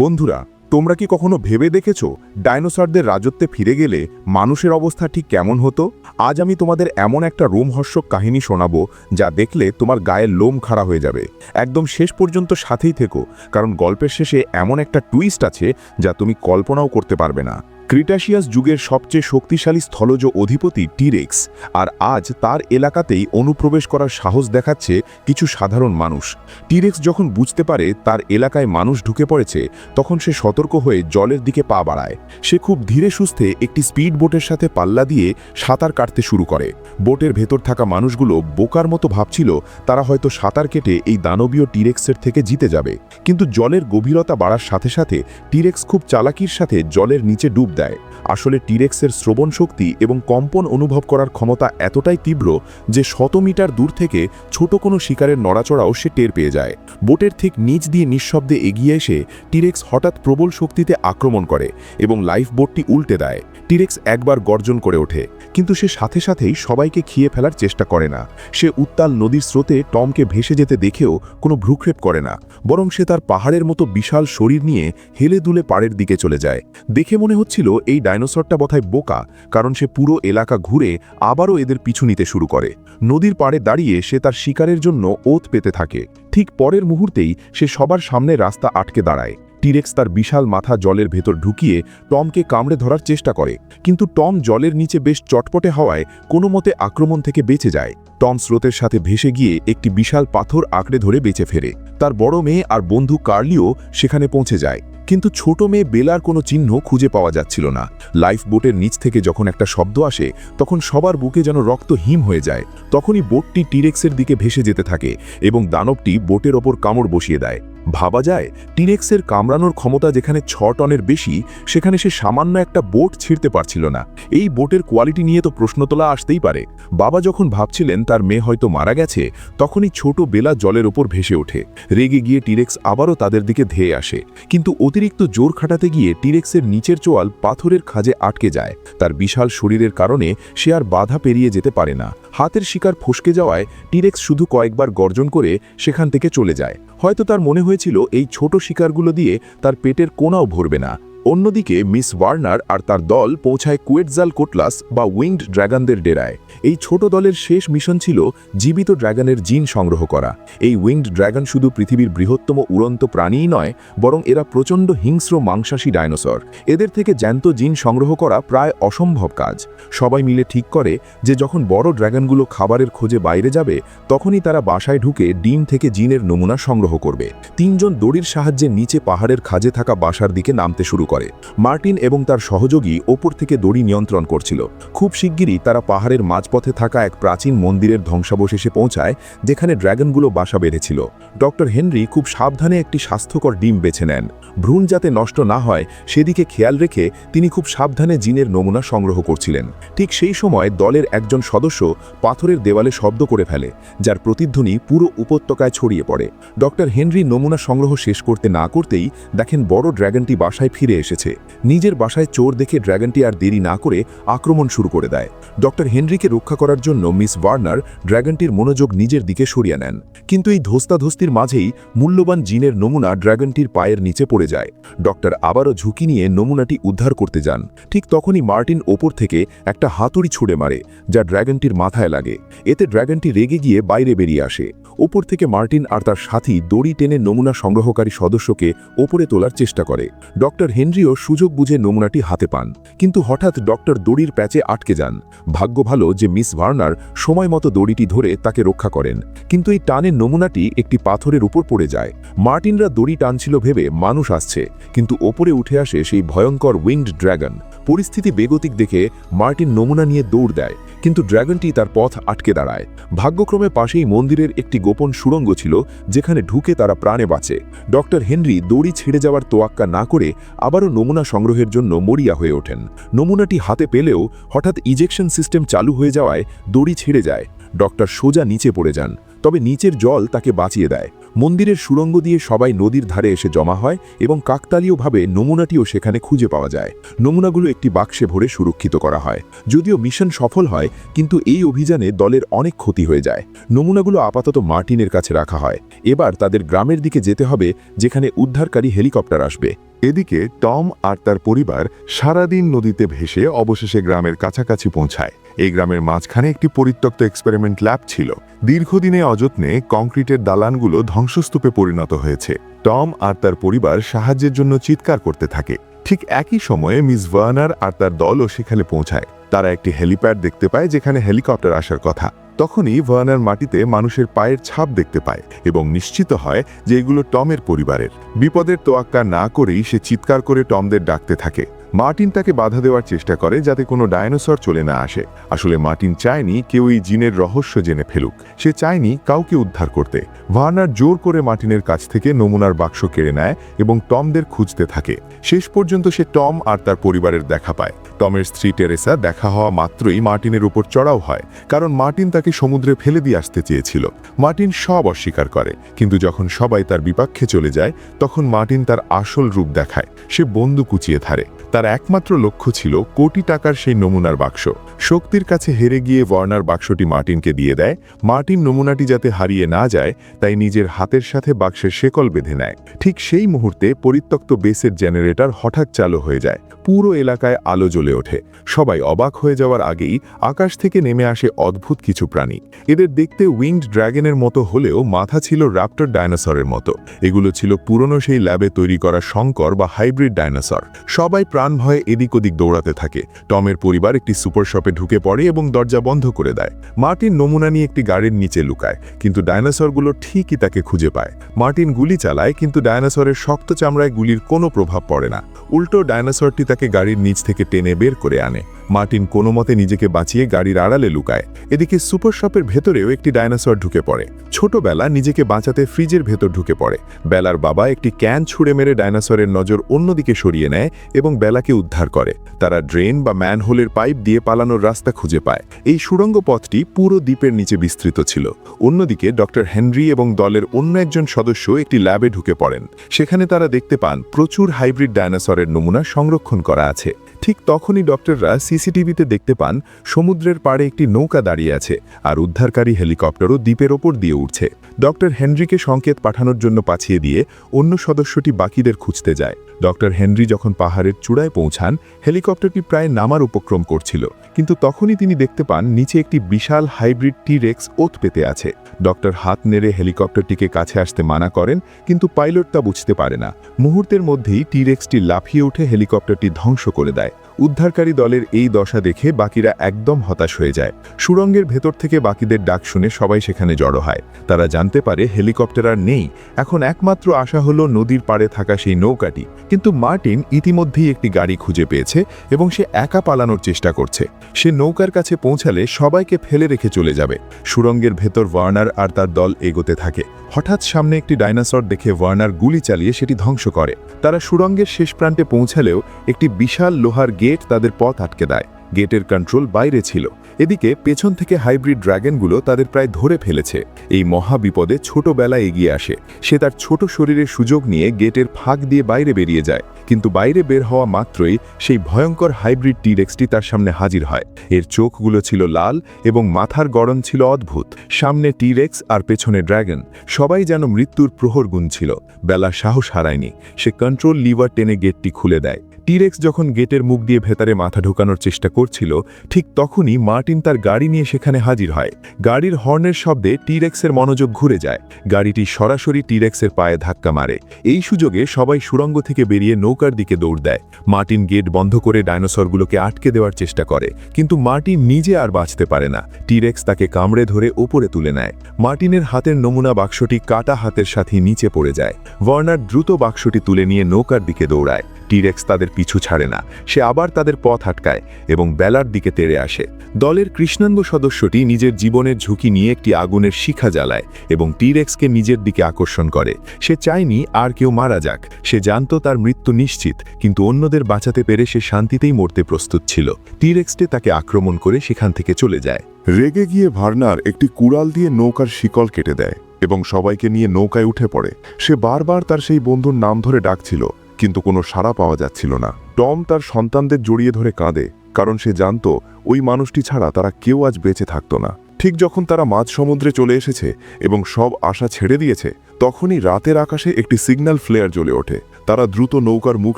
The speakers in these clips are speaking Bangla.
বন্ধুরা, তোমরা কি কখনো ভেবে দেখেছো ডাইনোসরদের রাজত্বে ফিরে গেলে মানুষের অবস্থা ঠিক কেমন হতো? আজ আমি তোমাদের এমন একটা রোমহর্ষক কাহিনী শোনাবো যা দেখলে তোমার গায়ের লোম খাড়া হয়ে যাবে। একদম শেষ পর্যন্ত সাথেই থেকো, কারণ গল্পের শেষে এমন একটা টুইস্ট আছে যা তুমি কল্পনাও করতে পারবে না। ক্রিটাশিয়াস যুগের সবচেয়ে শক্তিশালী স্থলজ অধিপতি টিরেক্স, আর আজ তার এলাকাতেই অনুপ্রবেশ করার সাহস দেখাচ্ছে কিছু সাধারণ মানুষ। টিরেক্স যখন বুঝতে পারে তার এলাকায় মানুষ ঢুকে পড়েছে, তখন সে সতর্ক হয়ে জলের দিকে পা বাড়ায়। সে খুব ধীরে সুস্থে একটি স্পিড বোটের সাথে পাল্লা দিয়ে সাঁতার কাটতে শুরু করে। বোটের ভেতর থাকা মানুষগুলো বোকার মতো ভাবছিল তারা হয়তো সাঁতার কেটে এই দানবীয় টিরেক্সের থেকে জিতে যাবে, কিন্তু জলের গভীরতা বাড়ার সাথে সাথে টিরেক্স খুব চালাকির সাথে জলের নিচে ডুব দেয়। আসলে টিরেক্সের শ্রবণ শক্তি এবং কম্পন অনুভব করার ক্ষমতা এতটাই তীব্র যে 100 মিটার দূর থেকে ছোট কোনো শিকারের নড়াচড়াও সে টের পেয়ে যায়। বোটের ঠিক নিচ দিয়ে নিঃশব্দে এগিয়ে এসে টিরেক্স হঠাৎ প্রবল শক্তিতে আক্রমণ করে এবং লাইফ বোটটি উল্টে দেয়। টিরেক্স একবার গর্জন করে ওঠে, কিন্তু সে সাথে সাথেই সবাইকে খেয়ে ফেলার চেষ্টা করে না। সে উত্তাল নদীর স্রোতে টমকে ভেসে যেতে দেখেও কোনো ভ্রুক্ষেপ করে না, বরং সে তার পাহাড়ের মতো বিশাল শরীর নিয়ে হেলে দুলে পাড়ের দিকে চলে যায়। দেখে মনে হচ্ছিল এই ডাইনোসরটা বোধহয় বোকা, কারণ সে পুরো এলাকা ঘুরে আবারও এদের পিছু নিতে শুরু করে। নদীর পাড়ে দাঁড়িয়ে সে তার শিকারের জন্য ওত পেতে থাকে। ঠিক পরের মুহূর্তেই সে সবার সামনে রাস্তা আটকে দাঁড়ায়। টিরেক্স তার বিশাল মাথা জলের ভেতর ঢুকিয়ে টমকে কামড়ে ধরার চেষ্টা করে, কিন্তু টম জলের নিচে বেশ চটপটে হওয়ায় কোনো মতে আক্রমণ থেকে বেঁচে যায়। টম স্রোতের সাথে ভেসে গিয়ে একটি বিশাল পাথর আঁকড়ে ধরে বেঁচে ফেরে। তার বড় মেয়ে আর বন্ধু কার্লিও সেখানে পৌঁছে যায়, কিন্তু ছোট মেয়ে বেলার কোনো চিহ্ন খুঁজে পাওয়া যাচ্ছিল না। লাইফ বোটের নিচ থেকে যখন একটা শব্দ আসে, তখন সবার বুকে যেন রক্ত হিম হয়ে যায়। তখনই বোটটি টিরেক্সের দিকে ভেসে যেতে থাকে এবং দানবটি বোটের ওপর কামড় বসিয়ে দেয়। ভাবা যায়, টিরেক্সের কামড়ানোর ক্ষমতা যেখানে 6 টনের বেশি, সেখানে সে সামান্য একটা বোট ছিঁড়তে পারছিল না। এই বোটের কোয়ালিটি নিয়ে তো প্রশ্ন তোলা আসতেই পারে। বাবা যখন ভাবছিলেন তার মেয়ে হয়তো মারা গেছে, তখনই ছোট বেলা জলের ওপর ভেসে ওঠে। রেগে গিয়ে টিরেক্স আবারও তাদের দিকে ধেয়ে আসে, কিন্তু অতিরিক্ত জোর খাটাতে গিয়ে টিরেক্সের নিচের চোয়াল পাথরের খাঁজে আটকে যায়। তার বিশাল শরীরের কারণে সে আর বাধা পেরিয়ে যেতে পারে না। হাতের শিকার ফসকে যাওয়ায় টিরেক্স শুধু কয়েকবার গর্জন করে সেখান থেকে চলে যায়। হয়তো তার মনে হয়েছিল এই ছোট শিকারগুলো দিয়ে তার পেটের কোনাও ভরবে না। অন্যদিকে মিস ওয়ার্নার আর তার দল পৌঁছায় কুয়েটজালকোটলাস বা উইংড ড্রাগনদের ডেরায়। এই ছোট দলের শেষ মিশন ছিল জীবিত ড্রাগনের জিন সংগ্রহ করা। এই উইংড ড্রাগন শুধু পৃথিবীর বৃহত্তম উড়ন্ত প্রাণীই নয়, বরং এরা প্রচণ্ড হিংস্র মাংসাশী ডাইনোসর। এদের থেকে জ্যান্ত জিন সংগ্রহ করা প্রায় অসম্ভব কাজ। সবাই মিলে ঠিক করে যে যখন বড় ড্রাগনগুলো খাবারের খোঁজে বাইরে যাবে, তখনই তারা বাসায় ঢুকে ডিম থেকে জিনের নমুনা সংগ্রহ করবে। 3 জন দড়ির সাহায্যে নিচে পাহাড়ের খাঁজে থাকা বাসার দিকে নামতে শুরু করে। মার্টিন এবং তার সহযোগী ওপর থেকে দড়ি নিয়ন্ত্রণ করছিল। খুব শিগগিরই তারা পাহাড়ের মাঝপথে থাকা এক প্রাচীন মন্দিরের ধ্বংসাবশেষে পৌঁছায়, যেখানে ড্রাগনগুলো বাসা বেঁধেছিল। ডক্টর হেনরি খুব সাবধানে একটি স্বাস্থ্যকর ডিম বেছে নেন। ভ্রূণ যাতে নষ্ট না হয় সেদিকে খেয়াল রেখে তিনি খুব সাবধানে জিনের নমুনা সংগ্রহ করছিলেন। ঠিক সেই সময় দলের একজন সদস্য পাথরের দেওয়ালে শব্দ করে ফেলে, যার প্রতিধ্বনি পুরো উপত্যকায় ছড়িয়ে পড়ে। ডক্টর হেনরি নমুনা সংগ্রহ শেষ করতে না করতেই দেখেন বড় ড্রাগনটি বাসায় ফিরে এসেছে। নিজের বাসায় চোর দেখে ড্রাগনটি আর দেরি না করে আক্রমণ শুরু করে দেয়। ডক্টর হেনরিকে রক্ষা করার জন্য মিস ওয়ার্নার ড্রাগনটির মনোযোগ নিজের দিকে সরিয়ে নেন, কিন্তু এই ধস্তাধস্তির মাঝেই মূল্যবান জিনের নমুনা ড্রাগনটির পায়ের নিচে পড়ে যায়। ডক্টর আবারও ঝুঁকি নিয়ে নমুনাটি উদ্ধার করতে যান। ঠিক তখনই মার্টিন ওপর থেকে একটা হাতুড়ি ছুঁড়ে মারে, যা ড্রাগনটির মাথায় লাগে। এতে ড্রাগনটি রেগে গিয়ে বাইরে বেরিয়ে আসে। ওপর থেকে মার্টিন আর তার সাথী দড়ি টেনে নমুনা সংগ্রহকারী সদস্যকে ওপরে তোলার চেষ্টা করে। ডক্টর হেনরিও সুযোগ বুঝে নমুনাটি হাতে পান, কিন্তু হঠাৎ ডক্টর দড়ির প্যাচে আটকে যান। ভাগ্য ভালো যে মিস ওয়ার্নার সময় মতো দড়িটি ধরে তাকে রক্ষা করেন, কিন্তু এই টানের নমুনাটি একটি পাথরের উপর পড়ে যায়। মার্টিনরা দড়ি টানছিল ভেবে মানুষ আসছে, কিন্তু ওপরে উঠে আসে সেই ভয়ঙ্কর উইংড ড্রাগন। পরিস্থিতি বেগতিক দেখে মার্টিন নমুনা নিয়ে দৌড় দেয়, কিন্তু ড্রাগনটি তার পথ আটকে দাঁড়ায়। ভাগ্যক্রমে পাশেই মন্দিরের একটি গোপন সুড়ঙ্গ ছিল, যেখানে ঢুকে তারা প্রাণে বাঁচে। ডক্টর হেনরি দড়ি ছেড়ে যাওয়ার তোয়াক্কা না করে আবারও নমুনা সংগ্রহের জন্য মরিয়া হয়ে ওঠেন। নমুনাটি হাতে পেলেও হঠাৎ ইজেকশন সিস্টেম চালু হয়ে যাওয়ায় দড়ি ছেড়ে যায়। ডক্টর সোজা নিচে পড়ে যান, তবে নিচের জল তাকে বাঁচিয়ে দেয়। মন্দিরের সুড়ঙ্গ দিয়ে সবাই নদীর ধারে এসে জমা হয় এবং কাকতালীয়ভাবে নমুনাটিও সেখানে খুঁজে পাওয়া যায়। নমুনাগুলো একটি বাক্সে ভরে সুরক্ষিত করা হয়। যদিও মিশন সফল হয়, কিন্তু এই অভিযানে দলের অনেক ক্ষতি হয়ে যায়। নমুনাগুলো আপাতত মার্টিনের কাছে রাখা হয়। এবার তাদের গ্রামের দিকে যেতে হবে, যেখানে উদ্ধারকারী হেলিকপ্টার আসবে। এদিকে টম আর তার পরিবার সারাদিন নদীতে ভেসে অবশেষে গ্রামের কাছাকাছি পৌঁছায়। এই গ্রামের মাঝখানে একটি পরিত্যক্ত এক্সপেরিমেন্ট ল্যাব ছিল। দীর্ঘদিনে অযত্নে কংক্রিটের দালানগুলো ধ্বংসস্তূপে পরিণত হয়েছে। টম আর তার পরিবার সাহায্যের জন্য চিৎকার করতে থাকে। ঠিক একই সময়ে মিস ভার্নার আর তার দলও সেখানে পৌঁছায়। তারা একটি হেলিপ্যাড দেখতে পায় যেখানে হেলিকপ্টার আসার কথা। তখনই ভার্নার মাটিতে মানুষের পায়ের ছাপ দেখতে পায় এবং নিশ্চিত হয় যে এগুলো টমের পরিবারের। বিপদের তোয়াক্কা না করেই সে চিৎকার করে টমদের ডাকতে থাকে। মার্টিন তাকে বাধা দেওয়ার চেষ্টা করে যাতে কোনো ডায়নোসর চলে না আসে। আসলে মার্টিন চায়নি কেউ এই জিনের রহস্য জেনে ফেলুক। সে চায়নি কাউকে উদ্ধার করতে। ভার্নার জোর করে মার্টিনের কাছ থেকে নমুনার বাক্স কেড়ে নেয় এবং টমদের খুঁজতে থাকে। শেষ পর্যন্ত সে টম আর তার পরিবারের দেখা পায়। টমের স্ত্রী টেরেসা দেখা হওয়া মাত্রই মার্টিনের উপর চড়াও হয়, কারণ মার্টিন তাকে সমুদ্রে ফেলে দিয়ে আসতে চেয়েছিল। মার্টিন সব অস্বীকার করে, কিন্তু যখন সবাই তার বিপক্ষে চলে যায় তখন মার্টিন তার আসল রূপ দেখায়। সে বন্দুক কুচিয়ে ধরে। তার একমাত্র লক্ষ্য ছিল কোটি টাকার সেই নমুনার বাক্স। শক্তির কাছে হেরে গিয়ে ভার্নার বাক্সটি মার্টিনকে দিয়ে দেয়। মার্টিন নমুনাটি যাতে হারিয়ে না যায় তাই নিজের হাতের সাথে বাক্সের শেকল বেঁধে নেয়। ঠিক সেই মুহূর্তে পরিত্যক্ত বেসের জেনারেটর হঠাৎ চালু হয়ে যায়। পুরো এলাকায় আলো জ্বলে ওঠে। সবাই অবাক হয়ে যাওয়ার আগেই আকাশ থেকে নেমে আসে অদ্ভুত কিছু প্রাণী। এদের দেখতে উইংড ড্র্যাগনের মতো হলেও মাথা ছিল র্যাপ্টর ডাইনোসরের মতো। এগুলো ছিল পুরনো সেই ল্যাবে তৈরি করা সংকর বা হাইব্রিড ডাইনোসর। সবাই প্রাণ ভয়ে এদিক ওদিক দৌড়াতে থাকে। টমের পরিবার একটি সুপার শপে ঢুকে পড়ে এবং দরজা বন্ধ করে দেয়। মার্টিন নমুনা নিয়ে একটি গাড়ির নিচে লুকায়, কিন্তু ডাইনোসরগুলো ঠিকই তাকে খুঁজে পায়। মার্টিন গুলি চালায়, কিন্তু ডাইনোসরের শক্ত চামড়ায় গুলির কোনো প্রভাব পড়ে না। উল্টো ডাইনোসরটি তাকে গাড়ির নিচ থেকে টেনে বের করে আনে। মার্টিন কোনো মতে নিজেকে বাঁচিয়ে গাড়ির আড়ালে লুকায়। এদিকে সুপার শপের ভেতরেও একটি ডাইনোসর ঢুকে পড়ে। ছোটবেলা নিজেকে বাঁচাতে ফ্রিজের ভেতর ঢুকে পড়ে। বেলার বাবা একটি ক্যান ছুঁড়ে মেরে ডাইনোসরের নজর অন্যদিকে সরিয়ে নেয় এবং বেলাকে উদ্ধার করে। তারা ড্রেন বা ম্যানহোলের পাইপ দিয়ে পালানোর রাস্তা খুঁজে পায়। এই সুড়ঙ্গ পথটি পুরো দ্বীপের নিচে বিস্তৃত ছিল। অন্যদিকে ডক্টর হেনরি এবং দলের অন্য একজন সদস্য একটি ল্যাবে ঢুকে পড়েন। সেখানে তারা দেখতে পান প্রচুর হাইব্রিড ডাইনোসরের নমুনা সংরক্ষণ করা আছে। ঠিক তখনই ডক্টররা সিসিটিভিতে দেখতে পান সমুদ্রের পাড়ে একটি নৌকা দাঁড়িয়ে আছে, আর উদ্ধারকারী হেলিকপ্টারও দ্বীপের ওপর দিয়ে উঠছে। ডক্টর হেনরিকে সংকেত পাঠানোর জন্য পাঠিয়ে দিয়ে অন্য সদস্যটি বাকিদের খুঁজতে যায়। ডক্টর হেনরি যখন পাহাড়ের চূড়ায় পৌঁছান, হেলিকপ্টারটি প্রায় নামার উপক্রম করছিল, কিন্তু তখনই তিনি দেখতে পান নিচে একটি বিশাল হাইব্রিড টি-রেক্স ওত পেতে আছে। ডক্টর হাত নেড়ে হেলিকপ্টারটিকে কাছে আসতে মানা করেন, কিন্তু পাইলট তা বুঝতে পারে না। মুহূর্তের মধ্যেই টি-রেক্সটি লাফিয়ে উঠে হেলিকপ্টারটি ধ্বংস করে দেয়। উদ্ধারকারী দলের এই দশা দেখে বাকিরা একদম হতাশ হয়ে যায়। সুড়ঙ্গের ভেতর থেকে বাকিদের ডাক শুনে সবাই সেখানে জড়ো হয়। তারা জানতে পারে হেলিকপ্টার আর নেই। এখন একমাত্র আশা হলো নদীর পাড়ে থাকা সেই নৌকাটি। কিন্তু মার্টিন ইতিমধ্যেই একটি গাড়ি খুঁজে পেয়েছে এবং সে একা পালানোর চেষ্টা করছে। সে নৌকার কাছে পৌঁছালে সবাইকে ফেলে রেখে চলে যাবে। সুড়ঙ্গের ভেতর ভার্নার আর তার দল এগোতে থাকে। হঠাৎ সামনে একটি ডাইনোসর দেখে ভার্নার গুলি চালিয়ে সেটি ধ্বংস করে। তারা সুড়ঙ্গের শেষ প্রান্তে পৌঁছালেও একটি বিশাল লোহার গেট তাদের পথ আটকে দেয়। গেটের কন্ট্রোল বাইরে ছিল। এদিকে পেছন থেকে হাইব্রিড ড্র্যাগনগুলো তাদের প্রায় ধরে ফেলেছে। এই মহা বিপদে ছোটবেলা এগিয়ে আসে। সে তার ছোট শরীরের সুযোগ নিয়ে গেটের ফাঁক দিয়ে বাইরে বেরিয়ে যায়, কিন্তু বাইরে বের হওয়া মাত্রই সেই ভয়ঙ্কর হাইব্রিড টি-রেক্সটি তার সামনে হাজির হয়। এর চোখগুলো ছিল লাল এবং মাথার গড়ন ছিল অদ্ভুত। সামনে টি-রেক্স আর পেছনে ড্র্যাগন, সবাই যেন মৃত্যুর প্রহর গুনছিল। বেলা সাহস হারায়নি। সে কন্ট্রোল লিভার টেনে গেটটি খুলে দেয়। টি-রেক্স যখন গেটের মুখ দিয়ে ভেতরে মাথা ঢোকানোর চেষ্টা করছিল, ঠিক তখনই মার্টিন তার গাড়ি নিয়ে সেখানে হাজির হয়। গাড়ির হর্নের শব্দে টি-রেক্সের মনোযোগ ঘুরে যায়। গাড়িটি সরাসরি টি-রেক্সের পায়ে ধাক্কা মারে। এই সুযোগে সবাই সুড়ঙ্গ থেকে বেরিয়ে নৌকার দিকে দৌড় দেয়। মার্টিন গেট বন্ধ করে ডাইনোসরগুলোকে আটকে দেওয়ার চেষ্টা করে, কিন্তু মার্টিন নিজে আর বাঁচতে পারে না। টি-রেক্স তাকে কামড়ে ধরে ওপরে তুলে নেয়। মার্টিনের হাতের নমুনা বাক্সটি কাটা হাতের সাথে নিচে পড়ে যায়। ভার্নার দ্রুত বাক্সটি তুলে নিয়ে নৌকার দিকে দৌড়ায়। টি-রেক্স তাদের পিছু ছাড়ে না। সে আবার তাদের পথ আটকায় এবং বেলার দিকে তেড়ে আসে। দলের কৃষ্ণাঙ্গ সদস্যটি নিজের জীবনের ঝুঁকি নিয়ে একটি আগুনের শিখা জ্বালায় এবং টি-রেক্সকে নিজের দিকে আকর্ষণ করে। সে চায়নি আর কেউ মারা যাক। সে জানত তার মৃত্যু নিশ্চিত, কিন্তু অন্যদের বাঁচাতে পেরে সে শান্তিতেই মরতে প্রস্তুত ছিল। টি-রেক্সটি তাকে আক্রমণ করে সেখান থেকে চলে যায়। রেগে গিয়ে ভার্নার একটি কুড়াল দিয়ে নৌকার শিকল কেটে দেয়। এবং সবাইকে নিয়ে নৌকায় উঠে পড়ে। সে বারবার তার সেই বন্ধুর নাম ধরে ডাকছিল, কিন্তু কোনো সাড়া পাওয়া যাচ্ছিল না। টম তার সন্তানদের জড়িয়ে ধরে কাঁদে, কারণ সে জানত ওই মানুষটি ছাড়া তারা কেউ আজ বেঁচে থাকত না। ঠিক যখন তারা মাঝ সমুদ্রে চলে এসেছে এবং সব আশা ছেড়ে দিয়েছে, তখনই রাতের আকাশে একটি সিগন্যাল ফ্লেয়ার জ্বলে ওঠে। তারা দ্রুত নৌকার মুখ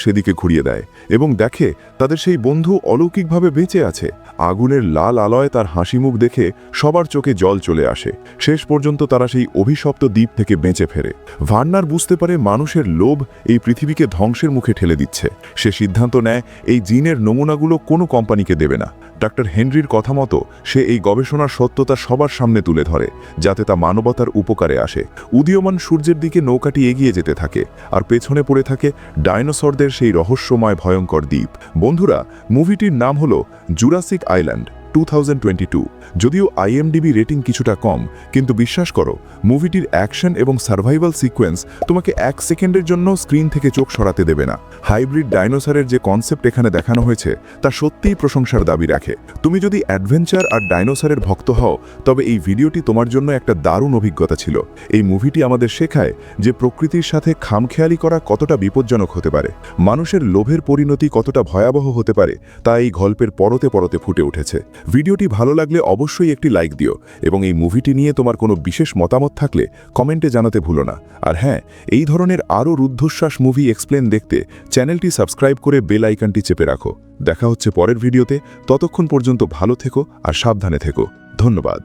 সেদিকে ঘুরিয়ে দেয় এবং দেখে তাদের সেই বন্ধু অলৌকিকভাবে বেঁচে আছে। আগুনের লাল আলয় তার হাসি মুখ দেখে সবার চোখে জল চলে আসে। শেষ পর্যন্ত তারা সেই অভিশপ্ত দ্বীপ থেকে বেঁচে ফেরে। ভার্নার বুঝতে পারে মানুষের লোভ এই পৃথিবীকে ধ্বংসের মুখে ঠেলে দিচ্ছে। সে সিদ্ধান্ত নেয় এই জিনের নমুনাগুলো কোনো কোম্পানিকে দেবে না। ডাক্তার হেনরির কথা মতো সে এই গবেষণার সত্যতা সবার সামনে তুলে ধরে, যাতে তা মানবতার উপকারে আসে। উদীয়মান সূর্যের দিকে নৌকাটি এগিয়ে যেতে থাকে, আর পেছনে পড়ে থাকে ডাইনোসরদের সেই রহস্যময় ভয়ঙ্কর দ্বীপ। বন্ধুরা, মুভিটির নাম হলো জুরাসিক আইল্যান্ড 2022। যদিও IMDb রেটিং কিছুটা কম, কিন্তু বিশ্বাস করো, মুভিটির অ্যাকশন এবং সার্ভাইভাল সিকোয়েন্স তোমাকে 1 সেকেন্ডের জন্য স্ক্রিন থেকে চোখ সরাতে দেবে না। হাইব্রিড ডাইনোসরের যে কনসেপ্ট এখানে দেখানো হয়েছে তা সত্যিই প্রশংসার দাবি রাখে। তুমি যদি অ্যাডভেঞ্চার আর ডাইনোসরের ভক্ত হও, তবে এই ভিডিওটি তোমার জন্য একটা দারুণ অভিজ্ঞতা ছিল। এই মুভিটি আমাদের শেখায় যে প্রকৃতির সাথে খামখেয়ালি করা কতটা বিপজ্জনক হতে পারে, মানুষের লোভের পরিণতি কতটা ভয়াবহ হতে পারে, তা এই গল্পের পরতে পরতে ফুটে উঠেছে। ভিডিওটি ভালো লাগলে অবশ্যই একটি লাইক দিও, এবং এই মুভিটি নিয়ে তোমার কোনো বিশেষ মতামত থাকলে কমেন্টে জানাতে ভুলো না। আর হ্যাঁ, এই ধরনের আরও রুদ্ধশ্বাস মুভি এক্সপ্লেন দেখতে চ্যানেলটি সাবস্ক্রাইব করে বেল আইকনটি চেপে রাখো। দেখা হচ্ছে পরের ভিডিওতে। ততক্ষণ পর্যন্ত ভালো থেকো আর সাবধানে থেকো। ধন্যবাদ।